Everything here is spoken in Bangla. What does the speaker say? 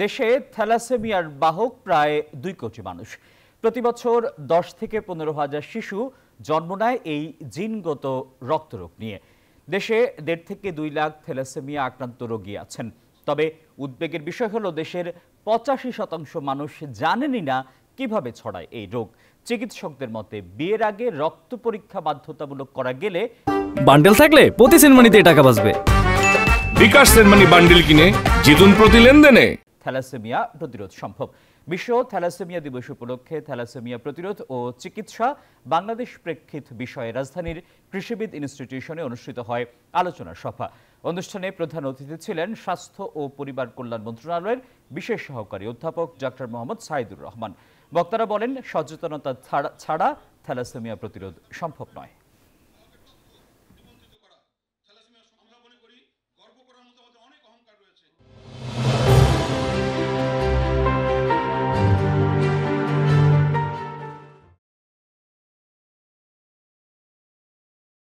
দেশে থ্যালাসেমিয়ার বাহক প্রায় 2 কোটি মানুষ। প্রতি বছর 10 থেকে 15,000 শিশু জন্ম নেয় এই জিনগত রক্তরোগ নিয়ে। দেশে 1.5 থেকে 2 লাখ থ্যালাসেমিয়া আক্রান্ত রোগী আছেন। তবে উদ্বেগের বিষয় হলো দেশের 85% মানুষ জানেনই না কিভাবে ছড়ায় এই রোগ। চিকিৎসকদের মতে বিয়ের আগে রক্ত পরীক্ষা বাধ্যতামূলক করা গেলে বান্ডেল থাকলে প্রতি সেনমানিতে টাকা বাঁচবে। বিকাশ সেনমানি বান্ডেল কিনে জিতুন প্রতি লেনদেনে। থ্যালাসেমিয়া প্রতিরোধ সম্ভব। বিশ্ব থ্যালাসেমিয়া দিবস উপলক্ষে থ্যালাসেমিয়া প্রতিরোধ ও চিকিৎসা বাংলাদেশ প্রেক্ষিত বিষয়ে রাজধানীর কৃষিবিদ ইনস্টিটিউশনে অনুষ্ঠিত হয় আলোচনা সভা। অনুষ্ঠানে প্রধান অতিথি ছিলেন স্বাস্থ্য ও পরিবার কল্যাণ মন্ত্রণালয়ের বিশেষ সহকারী অধ্যাপক ডক্টর মোহাম্মদ সাইদুর রহমান। বক্তারা বলেন, সচেতনতা ছাড়া থ্যালাসেমিয়া প্রতিরোধ সম্ভব নয়।